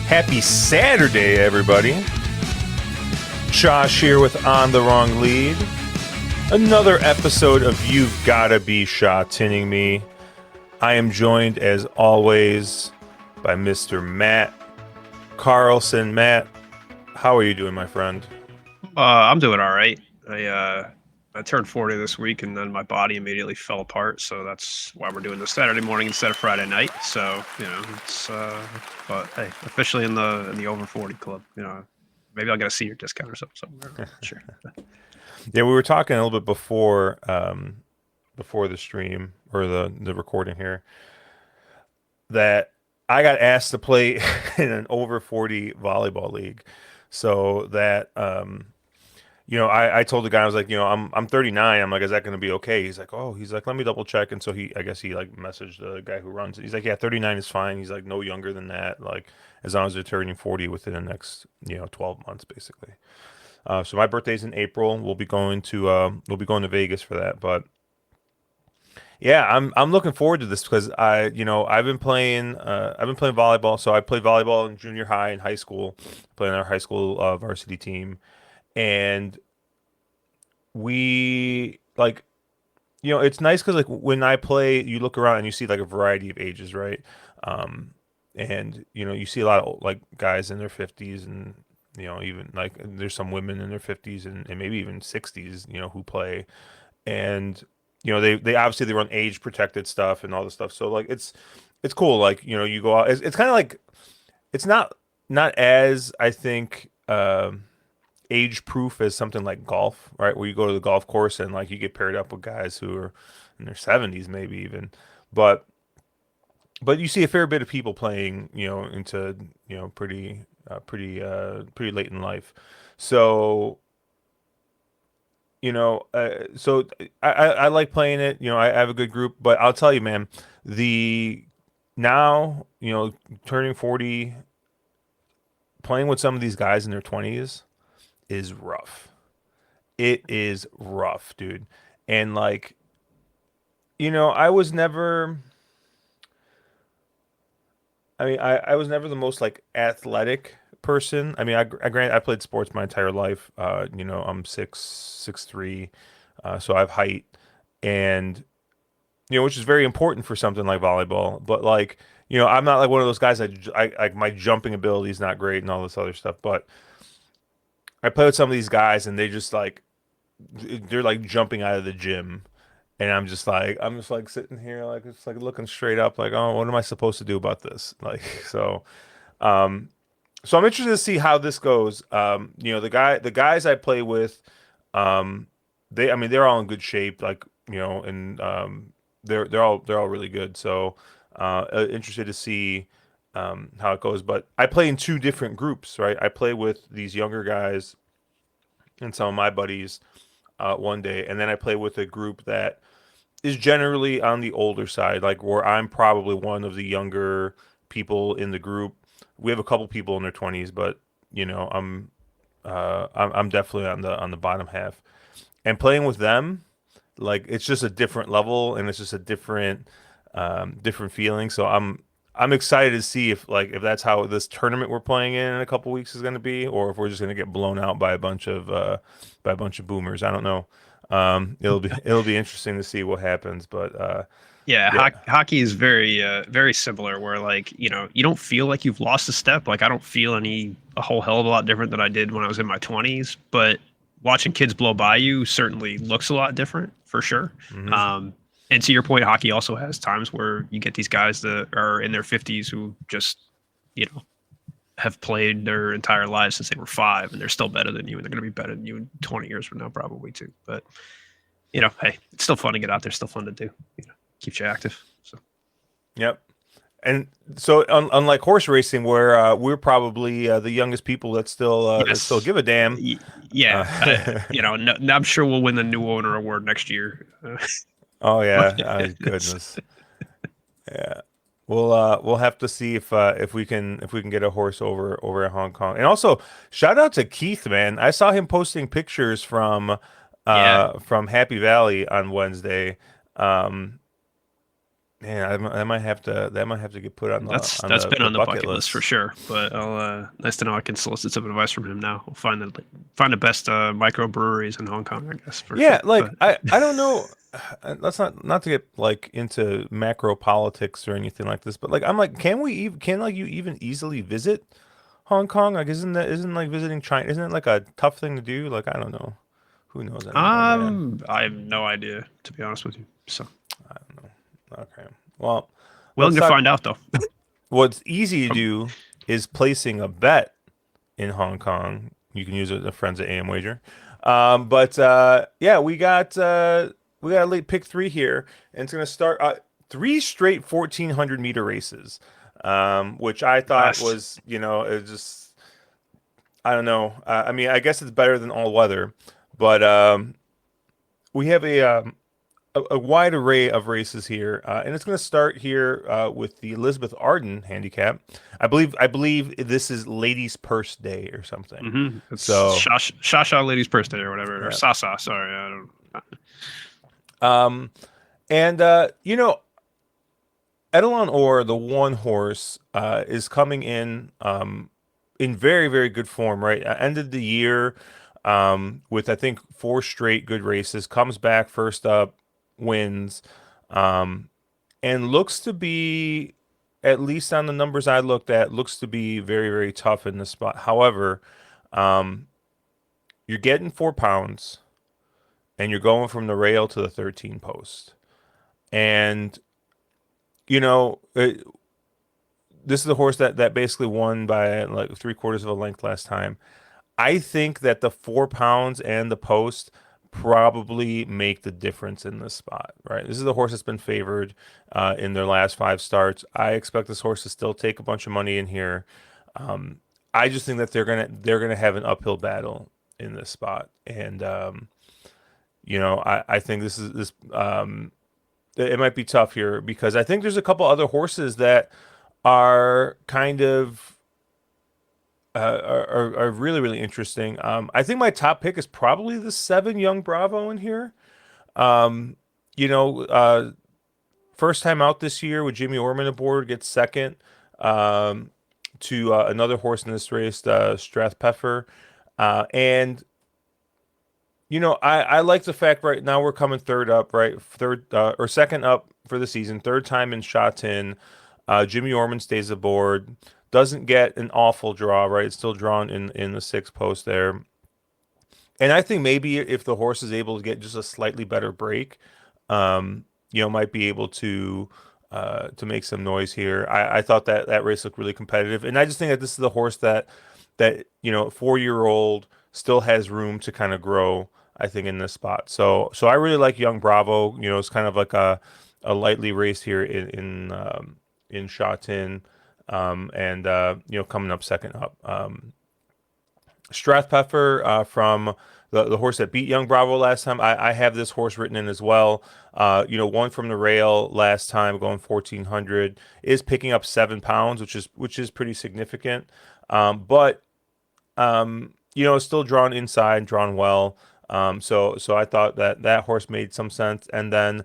Happy Saturday, everybody. Josh here with On the Wrong Lead. Another episode of You've Gotta Be Sha Tinning Me. I am joined, as always, by Mr. Matt Carlson. Matt, how are you doing, my friend? I'm doing all right. I turned 40 this week, and then my body immediately fell apart. So that's why we're doing this Saturday morning instead of Friday night. So it's but hey, officially in the over 40 club. Maybe I'll get a senior discount or something somewhere. I'm not sure. Yeah, we were talking a little bit before the stream or the recording here that I got asked to play in an over 40 volleyball league. So that I told the guy, I was like, I'm 39. I'm like, is that going to be okay? He's like, let me double check. And so I guess he like messaged the guy who runs it. He's like, yeah, 39 is fine. He's like, no younger than that. Like, as long as they're turning 40 within the next, 12 months, basically. So my birthday's in April. We'll be going to Vegas for that. But yeah, I'm looking forward to this because I've been playing volleyball. So I played volleyball in junior high and high school, playing our high school varsity team, and we like it's nice because like when I play, you look around and you see like a variety of ages, right? Um, and you see a lot of like guys in their 50s and even like there's some women in their 50s and maybe even 60s, who play, and they obviously they run age protected stuff and all this stuff. So like it's cool. Like you go out. It's kind of like it's not as I think. Age proof as something like golf, right? Where you go to the golf course and like you get paired up with guys who are in their 70s, maybe even. But you see a fair bit of people playing, into pretty late in life. So so I like playing it. I have a good group, but I'll tell you, man, the now turning 40, playing with some of these guys in their 20s is rough. It is rough, dude. And like, I was never I was never the most like athletic person. I mean, I played sports my entire life. I'm 6'3", so I have height, and which is very important for something like volleyball. But like, I'm not like one of those guys I like my jumping ability is not great and all this other stuff. But I play with some of these guys, and they just like they're like jumping out of the gym, and I'm just like sitting here like just like looking straight up like, oh, what am I supposed to do about this? Like, um so I'm interested to see how this goes. The guys I play with, um they're all in good shape, like, and they're all really good. So interested to see how it goes. But I play in two different groups, right? I play with these younger guys and some of my buddies one day, and then I play with a group that is generally on the older side, like where I'm probably one of the younger people in the group. We have a couple people in their 20s, but I'm definitely on the bottom half. And playing with them, like it's just a different level, and it's just a different feeling. So I'm excited to see if that's how this tournament we're playing in a couple weeks is going to be, or if we're just going to get blown out by a bunch of boomers. I don't know. It'll be interesting to see what happens, but Yeah, yeah, hockey is very similar. Where like you don't feel like you've lost a step. Like I don't feel a whole hell of a lot different than I did when I was in my 20s. But watching kids blow by you certainly looks a lot different for sure. hmm Um, and to your point, hockey also has times where you get these guys that are in their 50s who just you know have played their entire lives since they were five, and they're still better than you, and they're going to be better than you in 20 years from now, probably too. But hey, it's still fun to get out there. Still fun to do. Keeps you active. So yep. And so, unlike horse racing, where we're probably the youngest people that still yes, give a damn. yeah, Uh, no, I'm sure we'll win the new owner award next year. oh But yeah, goodness, yeah. We'll have to see if we can get a horse over at Hong Kong. And also, shout out to Keith, man. I saw him posting pictures from yeah, Happy Valley on Wednesday. Um, Man, that might have to get put on That's been the on the bucket bucket list for list. sure. But I'll nice to know I can solicit some advice from him now. We'll find the best microbreweries in Hong Kong, I guess for Yeah, sure. like But I don't know. Let's not to get like into macro politics or anything like this, but like I'm like, can like you even easily visit Hong Kong? Like, isn't like visiting China? Isn't it like a tough thing to do? Like, I don't know. Who knows anymore, man? I have no idea to be honest with you. So I don't know. Okay. Well, willing let's to talk. find out though. What's easy to From do is placing a bet in Hong Kong. You can use it the friends at AM Wager. But yeah, we got a late pick three here, and it's gonna start three straight 1400-meter races, which I thought best. was it just I don't know. I mean, I guess it's better than all weather, but we have a wide array of races here, and it's going to start here with the Elizabeth Arden handicap. I believe this is Ladies' Purse Day or something. It's So Shasha Lady's birthday or whatever, or yeah, Sasa. Sorry, I don't. um, and Edelon Orr, the one horse, is coming in very very good form. Right, ended the year with I think four straight good races. Comes back first up, wins. Um, and looks to be, at least on the numbers I looked at, looks to be very, very tough in this spot. However, um, you're getting 4 pounds and you're going from the rail to the 13 post. And, you know, this is the horse that basically won by like three-quarters of a length last time. I think that the 4 pounds and the post probably make the difference in this spot, right? This is the horse that's been favored in their last five starts. I expect this horse to still take a bunch of money in here. Um, I just think that they're gonna have an uphill battle in this spot, and I think it might be tough here because I think there's a couple other horses that are kind of are really really interesting. I think my top pick is probably the seven Young Bravo in here. Um, you know, first time out this year with Jimmy Orman aboard, gets second um, to another horse in this race, Strathpeffer, and I like the fact right now we're coming third up, right, third or second up for the season, third time in Sha Tin. Jimmy Orman stays aboard. Doesn't get an awful draw, right? It's still drawn in the sixth post there. And I think maybe if the horse is able to get just a slightly better break, might be able to make some noise here. I thought that race looked really competitive, and I just think that this is the horse that 4-year-old still has room to kind of grow. I think in this spot, so I really like Young Bravo. It's kind of like a lightly race here in Sha Tin, and coming up second up. Strathpeffer from the horse that beat Young Bravo last time. I have this horse written in as well. One from the rail last time going 1400 is picking up 7 pounds, which is pretty significant. But it's still drawn inside, drawn well. So I thought that horse made some sense. And then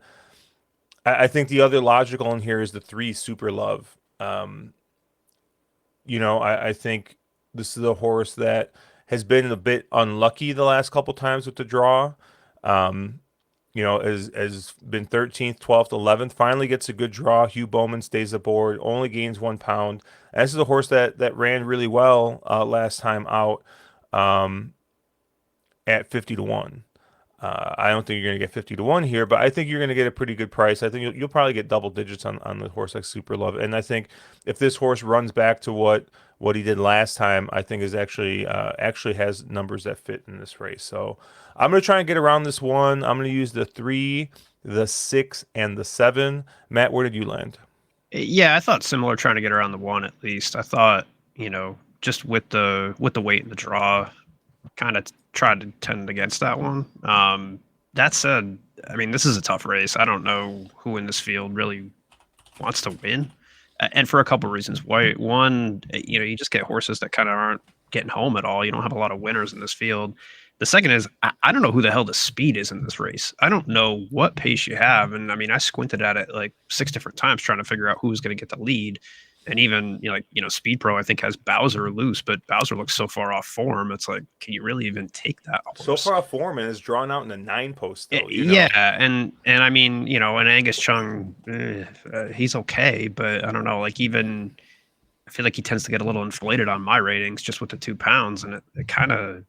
I think the other logical in here is the three Super Love. I think this is a horse that has been a bit unlucky the last couple times with the draw. Um, has been 13th, 12th, 11th. Finally gets a good draw. Hugh Bowman stays aboard, only gains 1 pound. And this is a horse that ran really well last time out at 50 to 1. I don't think you're going to get 50 to 1 here, but I think you're going to get a pretty good price. I think you'll probably get double digits on the horse like Super Love. And I think if this horse runs back to what he did last time, I think is actually has numbers that fit in this race. So I'm going to try and get around this one. I'm going to use the 3, the 6, and the 7. Matt, where did you land? Yeah, I thought similar, trying to get around the one at least. I thought, just with the weight and the draw, kind of tried to tend against that one. That said, I mean, this is a tough race. I don't know who in this field really wants to win, and for a couple of reasons. Why? One, you just get horses that kind of aren't getting home at all. You don't have a lot of winners in this field, The second is I don't know who the hell the speed is in this race. I don't know what pace you have, and I mean I squinted at it like 6 different times trying to figure out who was going to get the lead. And even Speed Pro I think has Bowser loose, but Bowser looks so far off form. It's like, can you really even take that So horse? far, Foreman is drawn out in the 9 post, though. Yeah, and I mean, and Angus Chung, he's okay, but I don't know. Like even I feel like he tends to get a little inflated on my ratings just with the 2 pounds, and it kind of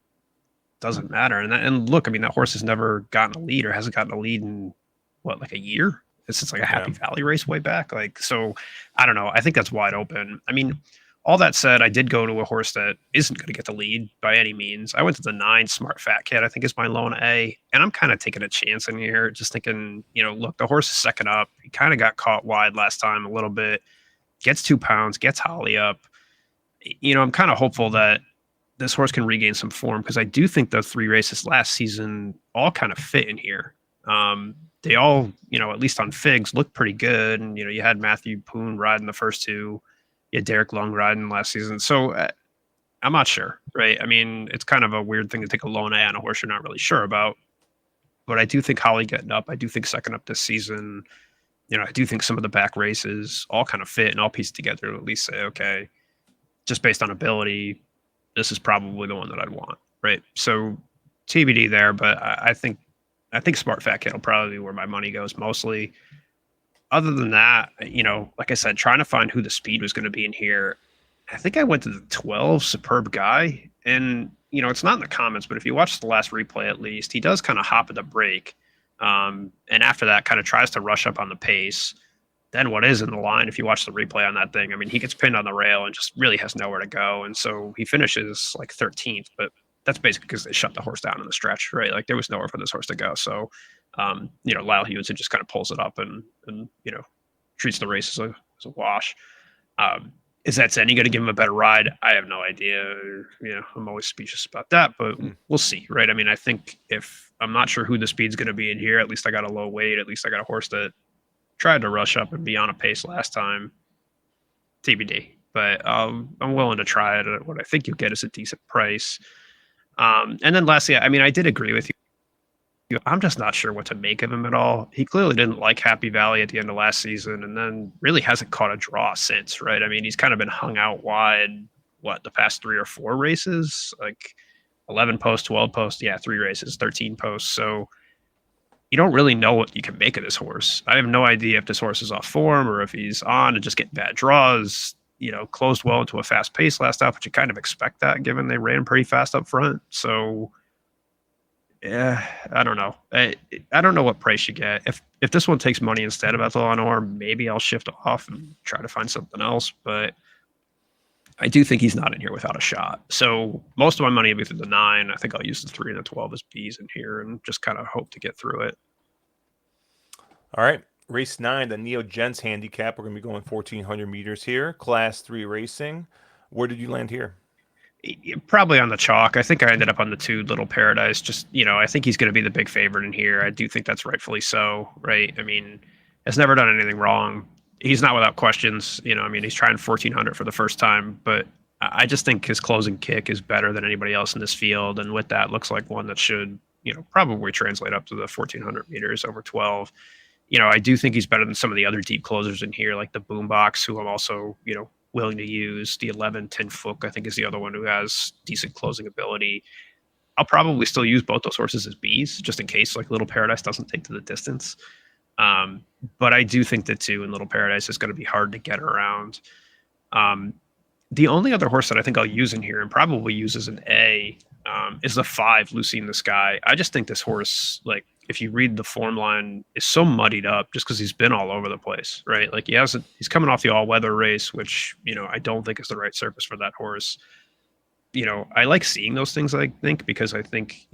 doesn't matter. And look, I mean, that horse has never gotten a lead or hasn't gotten a lead in what, like a year? It's like a Yeah. Happy Valley race way back. Like, so I don't know. I think that's wide open. I mean, all that said, I did go to a horse that isn't going to get the lead by any means. I went to the 9 Smart Fat Kid, I think is my lone A, and I'm kind of taking a chance in here, just thinking, look, the horse is second up. He kind of got caught wide last time a little bit, gets 2 pounds, gets Holly up. I'm kind of hopeful that this horse can regain some form because I do think the 3 races last season all kind of fit in here. They all, at least on figs, look pretty good. And, you had Matthew Poon riding the first two. You had Derek Long riding last season. So I'm not sure, right? I mean, it's kind of a weird thing to take a lone A on a horse you're not really sure about. But I do think Holly getting up. I do think second up this season. I do think some of the back races all kind of fit and all piece together to at least say, okay, just based on ability, this is probably the one that I'd want, right? So TBD there, but I think Smart Fat Kid will probably be where my money goes mostly. Other than that, like I said, trying to find who the speed was going to be in here, I think I went to the 12 Superb Guy, and it's not in the comments, but if you watch the last replay at least, he does kind of hop at the break, and after that, kind of tries to rush up on the pace. Then what is in the line, if you watch the replay on that thing, I mean, he gets pinned on the rail and just really has nowhere to go. And so he finishes like 13th, but that's basically because they shut the horse down in the stretch, right? Like there was nowhere for this horse to go. So, Lyle Hewson just kind of pulls it up and treats the race as a wash. Is that any going to give him a better ride? I have no idea. I'm always specious about that, but Hmm. we'll see, right? I mean, I think if I'm not sure who the speed's going to be in here, at least I got a low weight. At least I got a horse that tried to rush up and be on a pace last time. TBD, but I'm willing to try it at what I think you'll get is a decent price. And then lastly, I mean, I did agree with you. I'm just not sure what to make of him at all. He clearly didn't like Happy Valley at the end of last season, and then really hasn't caught a draw since, right? I mean, he's kind of been hung out wide, the past 3 or 4 races, like 11 posts, 12 posts, yeah, 3 races, 13 posts. So you don't really know what you can make of this horse. I have no idea if this horse is off form or if he's on and just getting bad draws. Closed well into a fast pace last out, but you kind of expect that given they ran pretty fast up front. So, yeah, I don't know. I don't know what price you get. If this one takes money instead of Ethelonor, maybe I'll shift off and try to find something else. But I do think he's not in here without a shot. So most of my money will be through the 9. I think I'll use the 3 and the 12 as Bs in here and just kind of hope to get through it. All right. Race 9, the Neo Gents handicap. We're going to be going 1,400 meters here. Class 3 racing. Where did you land here? Probably on the chalk. I think I ended up on the 2 Little Paradise. Just, I think he's going to be the big favorite in here. I do think that's rightfully so, right? I mean, has never done anything wrong. He's not without questions. I mean, he's trying 1,400 for the first time, but I just think his closing kick is better than anybody else in this field. And with that, looks like one that should, probably translate up to the 1,400 meters over 12. I do think he's better than some of the other deep closers in here, like the Boombox, who I'm also, willing to use. The 11 10 Fook, I think, is the other one who has decent closing ability. I'll probably still use both those horses as Bs, just in case like Little Paradise doesn't take to the distance. Um, but I do think the 2 in Little Paradise is going to be hard to get around. Um, the only other horse that I think I'll use in here and probably use as an A is the 5 Lucy in the Sky. I just think this horse, like, if you read the form line, is so muddied up just because he's been all over the place, right? Like he's coming off the all weather race, which I don't think is the right surface for that horse. I like seeing those things. I think because I think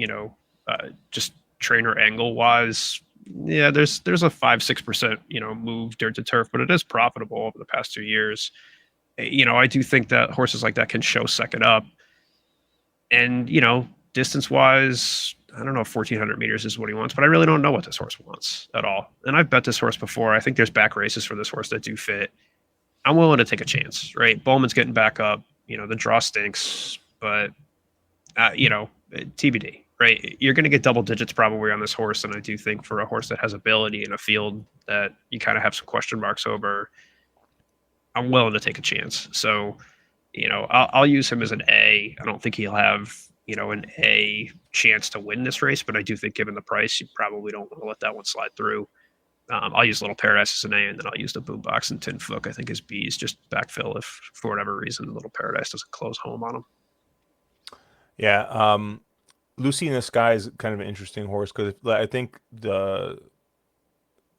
just trainer angle wise, yeah, there's a 5-6% move dirt to turf, but it is profitable over the past 2 years. I do think that horses like that can show second up. And, distance wise, I don't know if 1,400 meters is what he wants, but I really don't know what this horse wants at all. And I've bet this horse before. I think there's back races for this horse that do fit. I'm willing to take a chance, right? Bowman's getting back up. The draw stinks, but, TBD. right? You're going to get double digits probably on this horse, and I do think for a horse that has ability in a field that you kind of have some question marks over, I'm willing to take a chance. So, I'll use him as an A. I don't think he'll have an A chance to win this race, but I do think given the price, you probably don't want to let that one slide through. I'll use Little Paradise as an A, and then I'll use the Boombox and Tin Fook. I think as B's just backfill if for whatever reason Little Paradise doesn't close home on him. Yeah, Lucy in the Sky is kind of an interesting horse because I think the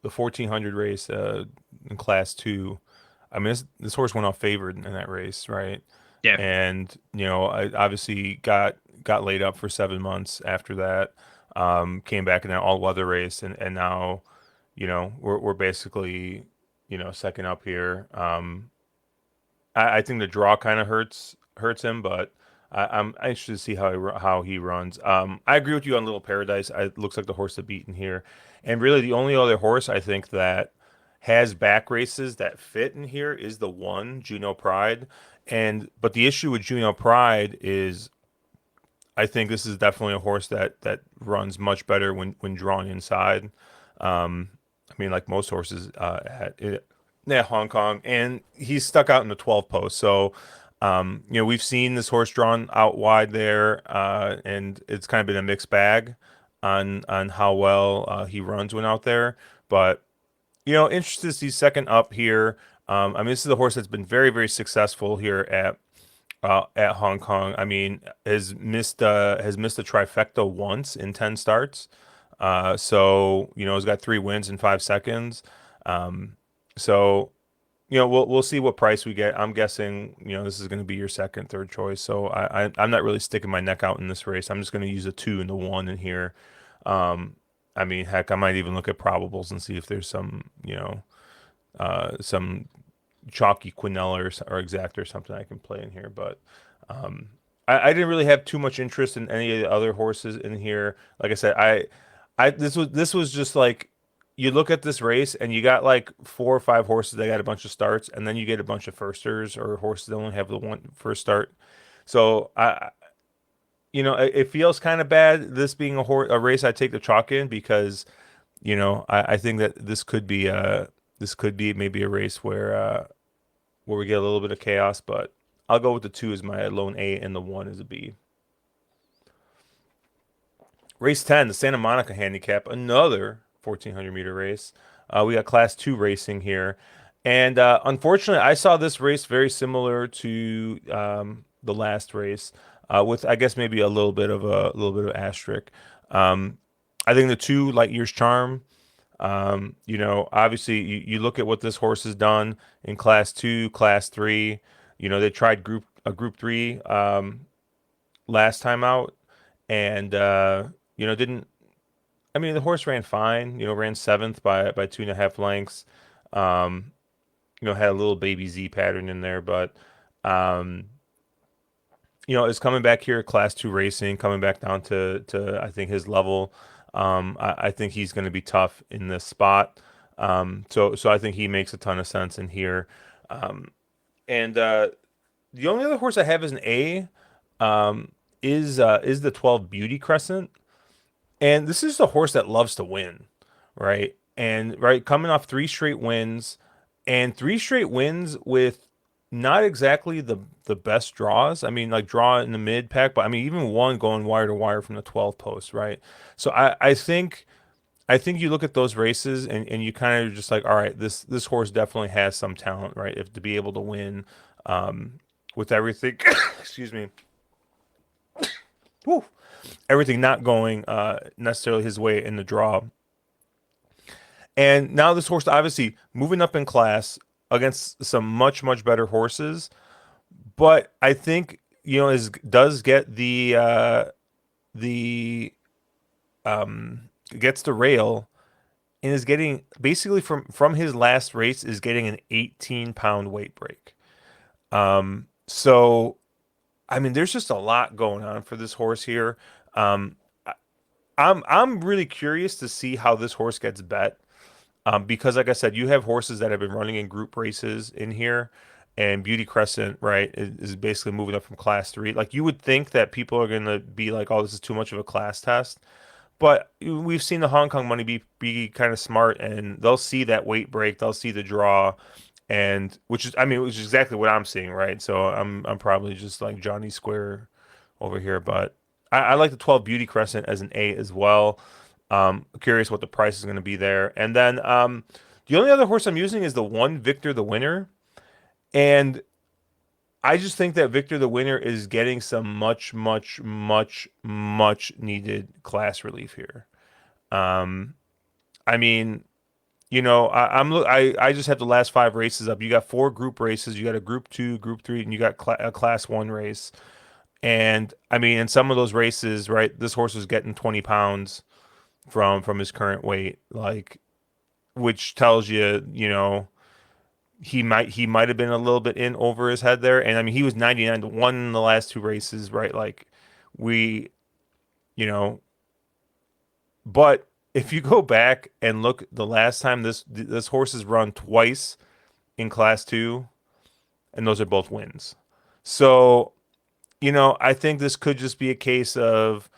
1400 race in Class Two. I mean, this horse went off favored in that race, right? Yeah, And I obviously got laid up for 7 months after that. Came back in that all weather race, and now, we're basically, second up here. I think the draw kind of hurts him, but I'm interested to see how he runs. I agree with you on Little Paradise. It looks like the horse to beat in here, and really the only other horse I think that has back races that fit in here is the one Juno Pride, and but the issue with Juno Pride is I think this is definitely a horse that runs much better when drawn inside. I mean, like most horses at Hong Kong, and he's stuck out in the 12 post. So, we've seen this horse drawn out wide there, and it's kind of been a mixed bag on how well he runs when out there. But interested to see second up here. I mean, this is a horse that's been very, very successful here at Hong Kong. I mean, has missed a trifecta once in 10 starts. So he's got 3 wins in 5 seconds. So we'll see what price we get. I'm guessing this is going to be your second, third choice. So I'm not really sticking my neck out in this race. I'm just going to use a two and the one in here. I mean, heck, I might even look at probables and see if there's some chalky Quinella or exact or something I can play in here. But I didn't really have too much interest in any of the other horses in here. Like I said, this was just like you look at this race and you got like 4 or 5 horses that got a bunch of starts, and then you get a bunch of firsters or horses that only have the one first start. So it feels kind of bad this being a race I take the chalk in because I think that this could be maybe a race where we get a little bit of chaos, but I'll go with the two as my lone A and the one as a B. Race 10, the Santa Monica Handicap, another 1400-meter race. We got Class 2 racing here. And unfortunately, I saw this race very similar to the last race, with I guess maybe a little bit of asterisk. Um, I think the two Light Years Charm. Obviously you look at what this horse has done in Class 2, Class 3. They tried Group 3 last time out, and didn't. I mean, the horse ran fine. Ran seventh by 2.5 lengths. Um, had a little baby Z pattern in there, but um, is coming back here, Class 2 racing, coming back down to I think his level. I think he's going to be tough in this spot. So I think he makes a ton of sense in here. And the only other horse I have as an A um, is the 12 Beauty Crescent. And this is a horse that loves to win, right? And right, coming off 3 straight wins, and 3 straight wins with not exactly the best draws. I mean, like draw in the mid pack, but I mean even one going wire to wire from the 12 post, right? So I think you look at those races and you kind of just like, all right, this horse definitely has some talent, right? If to be able to win with everything, excuse me, whew, everything not going necessarily his way in the draw. And now this horse obviously moving up in class against some much much better horses, but I think is does get the gets the rail and is getting basically from his last race is getting an 18-pound weight break. So I mean, there's just a lot going on for this horse here. Um, I'm really curious to see how this horse gets bet. Because like I said, you have horses that have been running in group races in here, and Beauty Crescent, right, is basically moving up from class three. Like you would think that people are gonna be like, oh, this is too much of a class test. But we've seen the Hong Kong money be kind of smart, and they'll see that weight break, they'll see the draw, and which is, I mean, which is exactly what I'm seeing, right? So I'm probably just like Johnny Square over here, but I like the 12 Beauty Crescent as an 8 as well. Curious what the price is going to be there, and then the only other horse I'm using is the one Victor the Winner, and I just think that Victor the Winner is getting some much needed class relief here. Um, I mean, I just have the last five races up. You got four group races. You got a group two, group three, and you got a class one race. And I mean, in some of those races, right, this horse was getting 20 pounds from his current weight, like, which tells you, he might have been a little bit in over his head there. And I mean, he was 99 to 1 in the last two races, right? Like, we, you know, but if you go back and look the last time this horse has run twice in class two, and those are both wins. So, I think this could just be a case of,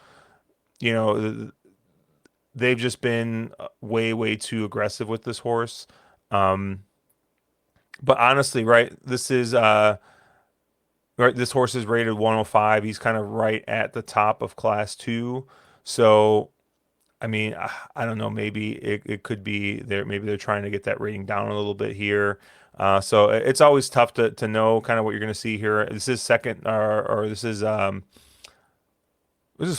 you know, they've just been way too aggressive with this horse. Um, but honestly, right, this horse is rated 105. He's kind of right at the top of class two. So, I mean, I don't know. Maybe it could be there. Maybe they're trying to get that rating down a little bit here. So it's always tough to know kind of what you're going to see here. This is second, or this is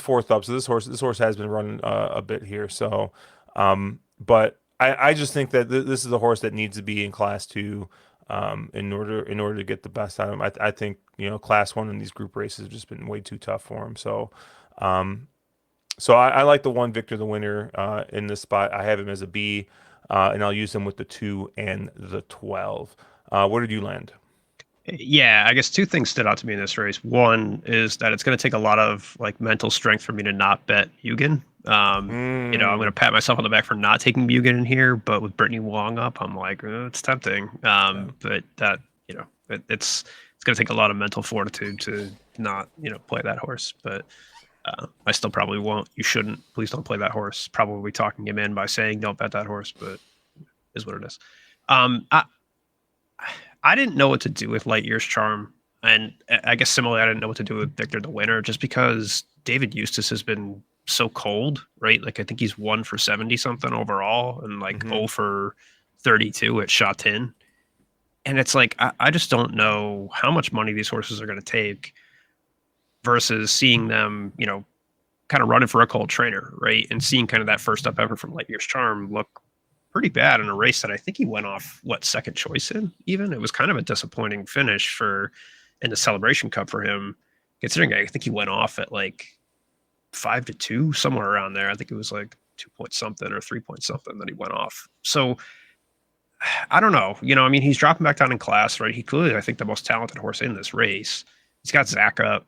fourth up. So this horse has been running a bit here. So, but I just think that this is a horse that needs to be in class two, in order to get the best out of him. I think class one in these group races have just been way too tough for him. So, um, I like the one Victor the Winner in this spot. I have him as a B, and I'll use him with the 2 and the 12. Where did you land? Yeah, I guess two things stood out to me in this race. One is that it's going to take a lot of like mental strength for me to not bet Mugen. I'm going to Mm, pat myself on the back for not taking Mugen in here, but with Brittany Wong up, I'm like, it's tempting. yeah. But that, it's going to take a lot of mental fortitude to not, play that horse. But I still probably won't. You shouldn't. Please don't play that horse. Probably talking him in by saying don't bet that horse, but is what it is. Um, I, I didn't know what to do with Light Years Charm, and I guess similarly, I didn't know what to do with Victor the Winner, just because David Eustace has been so cold, right? Like I think he's 1 for 70 something overall, and like Hmm. 0 for 32 at Sha Tin. And it's like I just don't know how much money these horses are going to take versus seeing them, kind of running for a cold trainer, right? And seeing kind of that first up effort from Light Years Charm look pretty bad in a race that I think he went off second choice in. Even it was kind of a disappointing finish for in the Celebration Cup for him, considering I think he went off at like 5-2 somewhere around there. I think it was like 2 point something or 3 point something that he went off. So I don't know. I mean, he's dropping back down in class, right? He clearly, I think, the most talented horse in this race. He's got Zach up.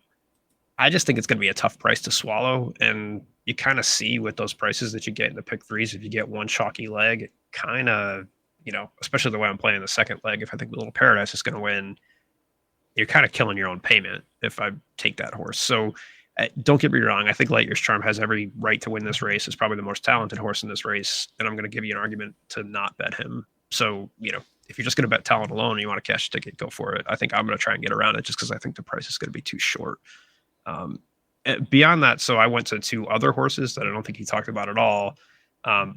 I just think it's going to be a tough price to swallow. And you kind of see with those prices that you get in the pick threes, if you get one chalky leg, it kind of, especially the way I'm playing the second leg, if I think the Little Paradise is going to win, you're kind of killing your own payment if I take that horse. So don't get me wrong. I think Light Years Charm has every right to win this race. It's probably the most talented horse in this race. And I'm going to give you an argument to not bet him. So, if you're just going to bet talent alone and you want to cash a ticket, go for it. I think I'm going to try and get around it just because I think the price is going to be too short. Um, Beyond that, so I went to two other horses that I don't think he talked about at all.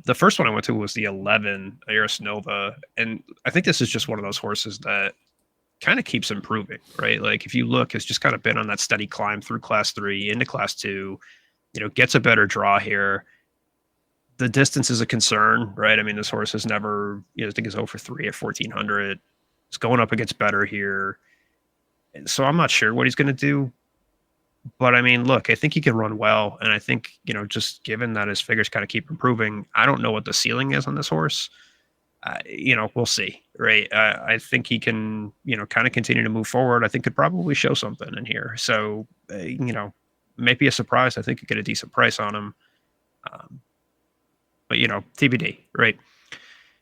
The first one I went to was the 11 Iris Nova, and I think this is just one of those horses that kind of keeps improving, right? Like if you look, it's just kind of been on that steady climb through class three into class two. Gets a better draw here. The distance is a concern, right? I mean, this horse has never, I think it's 0 for 3 at 1400. It's going up against better here. So I'm not sure what he's going to do. But I mean, look, I think he can run well. And I think, just given that his figures kind of keep improving, I don't know what the ceiling is on this horse. We'll see, right? I think he can, kind of continue to move forward. I think could probably show something in here. So, maybe a surprise. I think you get a decent price on him. Um, but, TBD, right?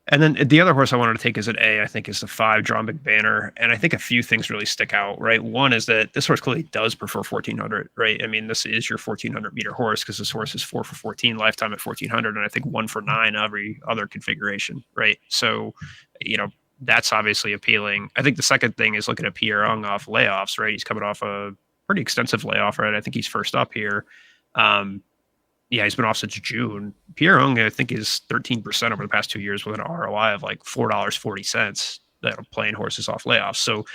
And then the other horse I wanted to take as an A, I think, is the 5 John McBanner. And I think a few things really stick out, right? One is that this horse clearly does prefer 1400, right? I mean, this is your 1400-meter horse because this horse is 4 for 14 lifetime at 1400, and I think 1 for 9 every other configuration, right? So, you know, that's obviously appealing. I think the second thing is looking at Pierre Ung off layoffs, right? He's coming off a pretty extensive layoff, right? I think he's first up here. Um, yeah, he's been off since June. Pierre Ung, I think, is 13% over the past 2 years with an ROI of like $4.40 that are playing horses off layoffs. So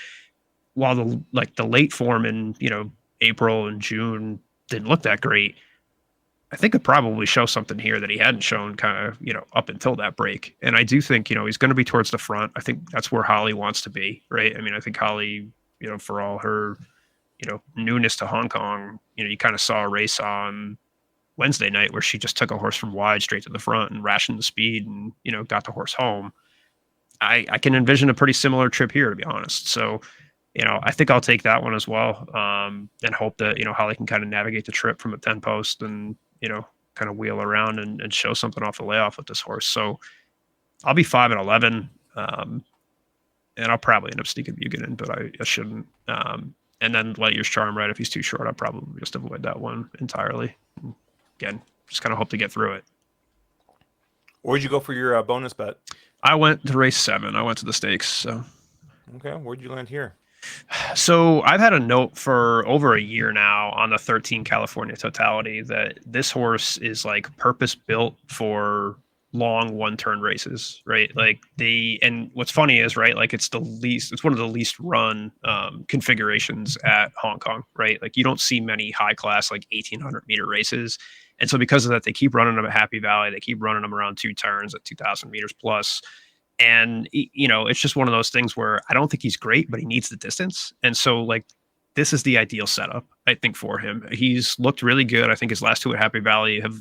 while the late form in April and June didn't look that great, I think it probably shows something here that he hadn't shown kind of up until that break. And I do think he's going to be towards the front. I think that's where Holly wants to be, right? I mean, I think Holly, for all her newness to Hong Kong, you kind of saw a race on Wednesday night where she just took a horse from wide straight to the front and rationed the speed and got the horse home. I can envision a pretty similar trip here, to be honest. So I think I'll take that one as well, and hope that Holly can kind of navigate the trip from a 10 post and kind of wheel around and show something off the layoff with this horse. So I'll be 5 and 11, and I'll probably end up sneaking Buchanan, but I shouldn't. And then Light Years Charm, right? If he's too short, I'll probably just avoid that one entirely. Again, just kind of hope to get through it. Where'd you go for your bonus bet? I went to race 7. I went to the stakes. Okay, where'd you land here? So I've had a note for over a year now on the 13 California Totality that this horse is like purpose built for long one turn races, right? And what's funny is, right, like it's one of the least run configurations at Hong Kong, right? Like you don't see many high class like 1800-meter races. And so because of that, they keep running them at Happy Valley. They keep running them around 2 turns at 2000 meters plus. And it's just one of those things where I don't think he's great, but he needs the distance. And so like this is the ideal setup, I think, for him. He's looked really good. I think his last 2 at Happy Valley have,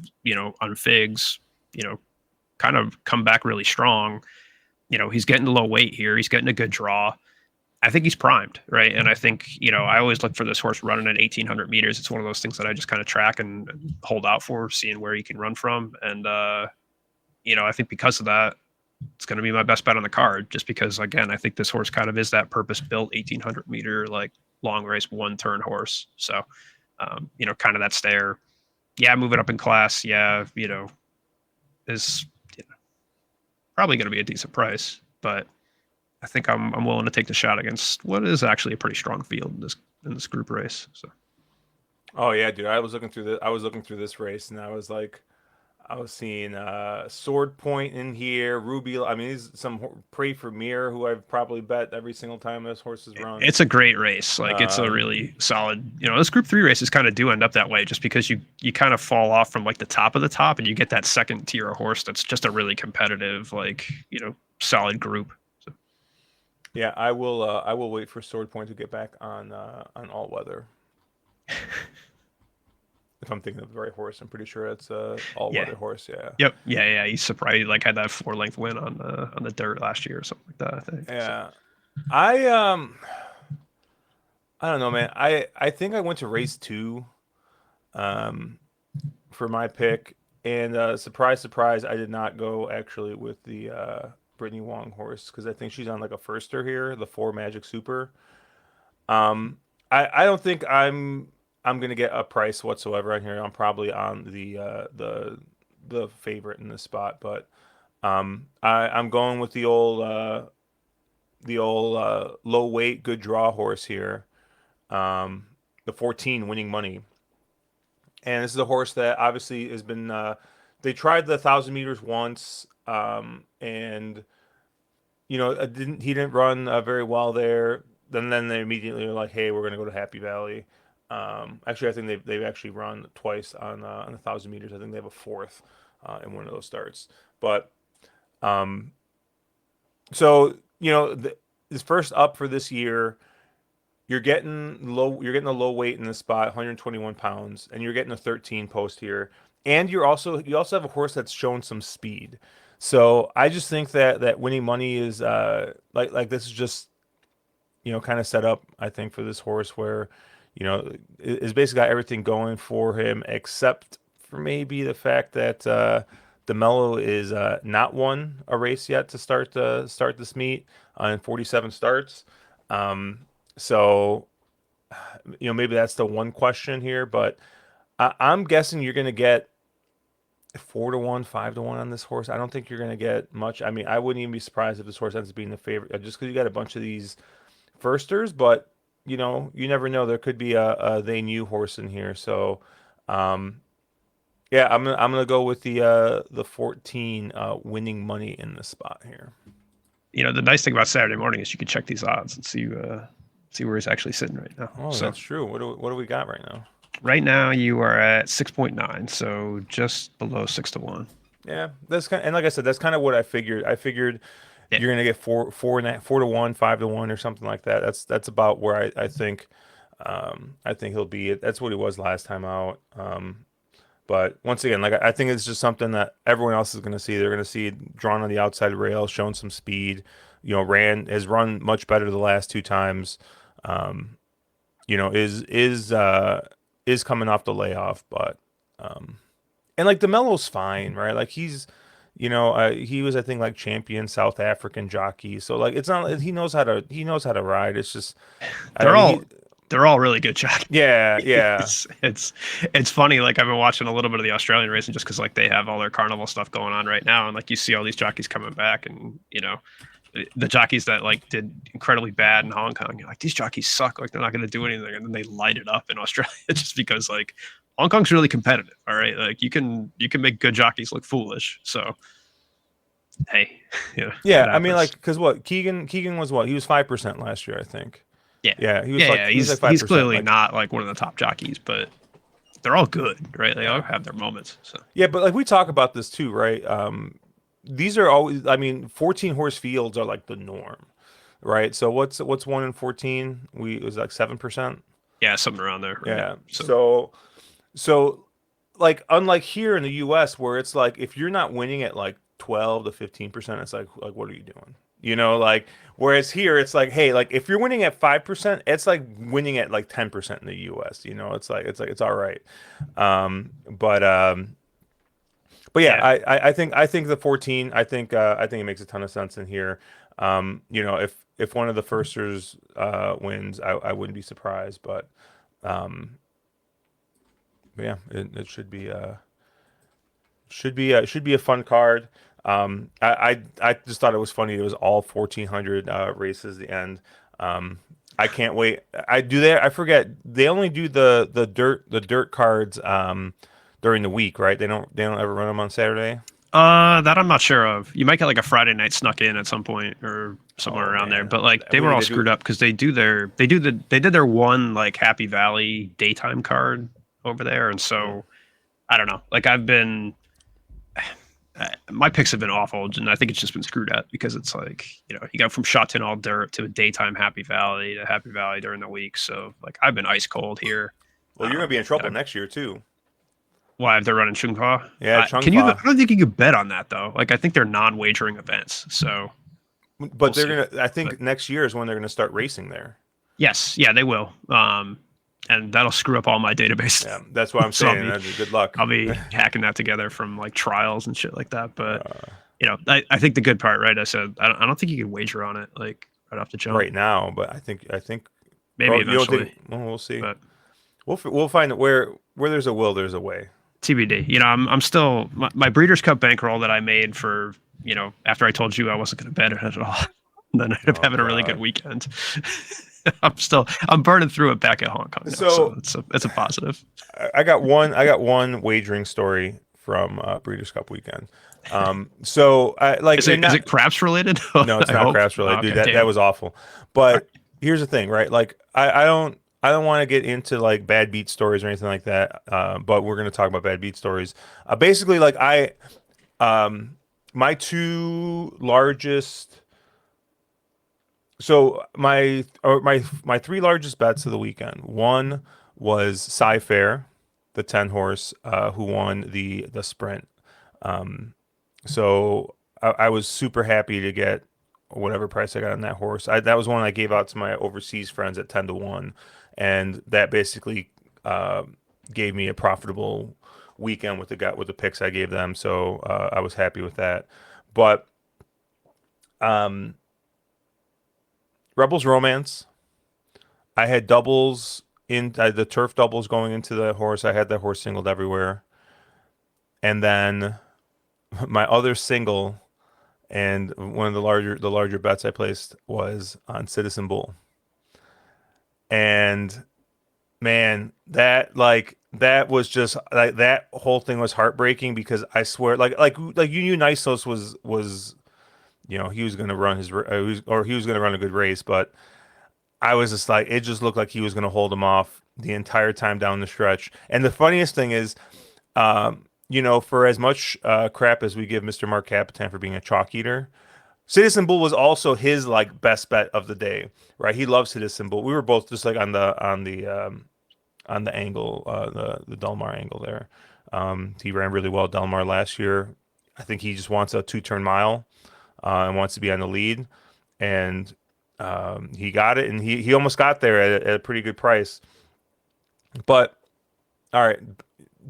on figs, kind of come back really strong. He's getting the low weight here. He's getting a good draw. I think he's primed, right? And I think, I always look for this horse running at 1800 meters. It's one of those things that I just kind of track and hold out for, seeing where he can run from. And, I think because of that, it's going to be my best bet on the card, just because, again, I think this horse kind of is that purpose-built 1800-meter, like, long race, one-turn horse. So, kind of that stare. Yeah, moving up in class. Yeah, is probably going to be a decent price, but I think I'm willing to take the shot against what is actually a pretty strong field in this group race. So. Oh yeah, dude. I was looking through this race, and I was seeing Sword Point in here, Ruby. I mean, these some Pray for Mir, who I've probably bet every single time this horse has run. It's a great race. Like it's a Um, really solid. Those Group 3 races kind of do end up that way, just because you kind of fall off from like the top of the top, and you get that second tier of horse that's just a really competitive, like solid group. So. yeah, I will. I will wait for Sword Point to get back on all weather. If I'm thinking of the right horse, I'm pretty sure it's a all Yeah. weather horse. Yeah. Yep. Yeah. Yeah. He's surprised. He, like had that 4 length win on the dirt last year or something like that. I think. So. Yeah. I um. I don't know, man. I think I went to race 2. Um. For my pick. And surprise, surprise, I did not go actually with the Brittany Wong horse because I think she's on like a firster here, the 4 Magic Super. Um, I don't think I'm gonna get a price whatsoever on here. I'm probably on the favorite in this spot, but I'm going with the old low weight good draw horse here. The 14 winning money. And this is a horse that obviously has been. They tried the 1,000 meters once, and he didn't run very well there. Then they immediately were like, "Hey, we're gonna go to Happy Valley." Actually, I think they've actually run twice on the 1,000 meters. I think they have a fourth in one of those starts. But um, so this first up for this year. You're getting low. You're getting a low weight in this spot, 121 pounds, and you're getting a 13 post here. And you also have a horse that's shown some speed. So I just think that winning money is like this is just kind of set up. I think for this horse where is basically got everything going for him except for maybe the fact that DeMello is not won a race yet to start this meet in 47 starts. Um, so maybe that's the one question here, but I'm guessing you're going to get 4 to 1, 5 to 1 on this horse. I don't think you're going to get much. I mean, I wouldn't even be surprised if this horse ends up being the favorite, just because you got a bunch of these firsters, but you never know. There could be a they knew horse in here. So, um, yeah, I'm gonna go with the 14 winning money in the spot here. The nice thing about Saturday morning is you can check these odds and see where he's actually sitting right now. Oh, So that's true. What do we got right now? right now you are at 6.9, so just below 6 to 1. Yeah, that's kind and like I said, that's kind of what I figured. I figured Yeah, you're gonna get 4 to 1, 5 to 1, or something like that. That's about where I think he'll be. That's what he was last time out. But once again, like I think it's just something that everyone else is going to see. They're going to see drawn on the outside rail, showing some speed. Has run much better the last two times. Um, is coming off the layoff, but and like DeMelo's fine, right? Like he was I think like champion South African jockey. So like it's not he knows how to ride. It's just I they're don't he all they're all really good jockeys. yeah yeah It's funny. Like I've been watching a little bit of the Australian racing just because like they have all their carnival stuff going on right now, and like you see all these jockeys coming back, and the jockeys that like did incredibly bad in Hong Kong. You're like, these jockeys suck. Like they're not going to do anything, and then they light it up in Australia just because like Hong Kong's really competitive. All right, like you can make good jockeys look foolish. So hey, yeah. it I mean like happens. because what Keegan was what he was 5% last year I think. Yeah, Yeah, he was yeah, like yeah. he was like He's five he's percent. clearly Like not like one of the top jockeys, but they're all good, right? They all yeah, have their moments. So yeah. But like we talk about this too, right? These are always. I mean, 14 horse fields are like the norm, right? So what's 1 in 14? It was like 7%. yeah, something around there, right? Yeah. So So like unlike here in the U.S. where it's like if you're not winning at like 12 to 15%, it's like what are you doing? Like whereas here it's like hey, like if you're winning at 5%, it's like winning at like 10% in the U.S. It's like it's all right. But yeah, yeah, I think the 14. I think it makes a ton of sense in here. If one of the firsters wins, I wouldn't be surprised. Um, but yeah, it should be a fun card. I just thought it was funny. It was all 1,400 races at the end. I can't wait. I forget. They only do the dirt cards during the week, right? They don't ever run them on Saturday. that I'm not sure of. You might get like a Friday night snuck in at some point or somewhere Oh around there, man, but like they what were do all they do? screwed up because they did their one like Happy Valley daytime card over there, and Hmm. so I don't know. Like my picks have been awful, and I think it's just been screwed up because it's like you go from Sha Tin all dirt to a daytime Happy Valley to Happy Valley during the week. So like I've been ice cold here. Well, you're gonna be in trouble I, next year too. why they're running Chungfa? Yeah, Can you? I Chungfa. don't think you could bet on that though. Like I think they're non-wagering events, so But we'll they're see. gonna. I But think next year is when they're gonna start racing there. yes, yeah, they will. And that'll screw up all my database. Yeah, that's what I'm so saying. Good luck. I'll be hacking that together from like trials and shit like that. But uh, I think the good part, right? I said I don't think you can wager on it like right off the jump. right now, but I think. Maybe Oh, you don't eventually, think? Well, we'll see. but We'll find it where there's a will, there's a way. TBD. I'm still my Breeders' Cup bankroll that I made for after I told you I wasn't going to bet it at all. Then I ended up Oh having a really good God. weekend. I'm burning through it back at Hong Kong now, so So it's a positive. I got one wagering story from Breeders' Cup weekend. So I like Is and it not craps related? no, it's I not hope. craps Oh, related, dude. okay, That damn. was awful. All right. But here's the thing, right? Like I don't want to get into like bad beat stories or anything like that. But we're gonna talk about bad beat stories. Basically, like um my two largest so my three largest bets of the weekend. One was Cy-Fair, the 10 horse, who won the sprint. Um, so I was super happy to get whatever price I got on that horse. That was one I gave out to my overseas friends at 10 to 1, and that basically uh, gave me a profitable weekend with the picks I gave them. So I was happy with that. But um, Rebels Romance, I had doubles in the turf doubles going into the horse. I had that horse singled everywhere, and then my other single and one of the larger bets I placed was on Citizen Bull. And man, that was just like that whole thing was heartbreaking because I swear like Union Isos was he was going to run he was going to run a good race, but I was just like it just looked like he was going to hold him off the entire time down the stretch. And the funniest thing is, for as much crap as we give Mr. Mark Capitan for being a chalk eater, Citizen Bull was also his like best bet of the day, right? He loves Citizen Bull. We were both just like on the angle, the Delmar angle there. He ran really well at Delmar last year. I think he just wants a 2-turn mile and wants to be on the lead, and he got it, and he almost got there at a pretty good price. But all right,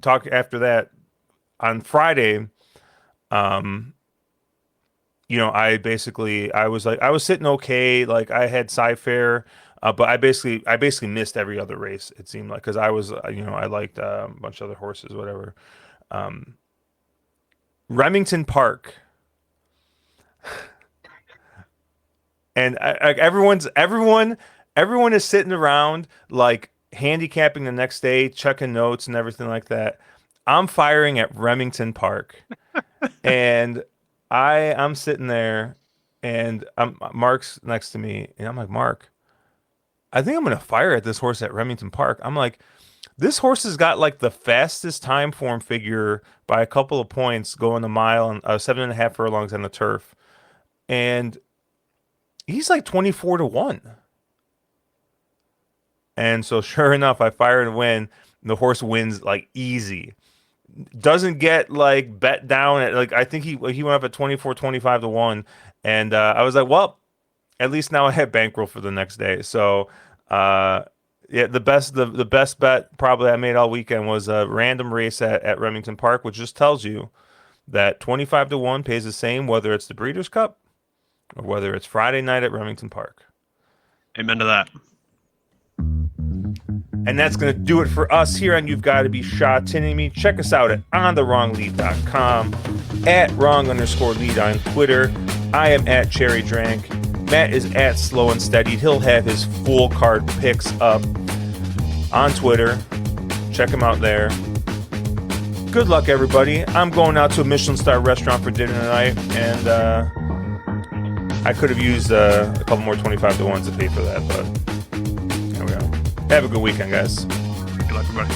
talk after that on Friday. Um, I was like I was sitting okay. Like I had Sci-Fair, but I basically missed every other race. It seemed like because I was I liked a bunch of other horses, whatever. Um, Remington Park, and everyone is sitting around like handicapping the next day, checking notes and everything like that. I'm firing at Remington Park. And I'm sitting there, and Mark's next to me, and I'm like, Mark, I think I'm gonna fire at this horse at Remington Park. I'm like, this horse has got like the fastest time form figure by a couple of points, going a mile and 7.5 furlongs on the turf, and he's like 24 to 1. And so, sure enough, I fire and win. The horse wins like easy. Doesn't get like bet down at like I think he went up at 24-25 to 1, and I was like, well, at least now I have bankroll for the next day. So uh yeah, the best bet probably I made all weekend was a random race at Remington Park, which just tells you that 25 to 1 pays the same whether it's the Breeders' Cup or whether it's Friday night at Remington Park. Amen to that. And that's going to do it for us here on You've Got to Be Sha Tinning Me. Check us out at onthewronglead.com, at wrong_lead on Twitter. I am at Cherry Drank. Matt is at Slow and Steady. He'll have his full card picks up on Twitter. Check him out there. Good luck, everybody. I'm going out to a Michelin star restaurant for dinner tonight, and I could have used a couple more 25 to 1s to pay for that, but here we go. Have a good weekend, guys. Good luck, everybody.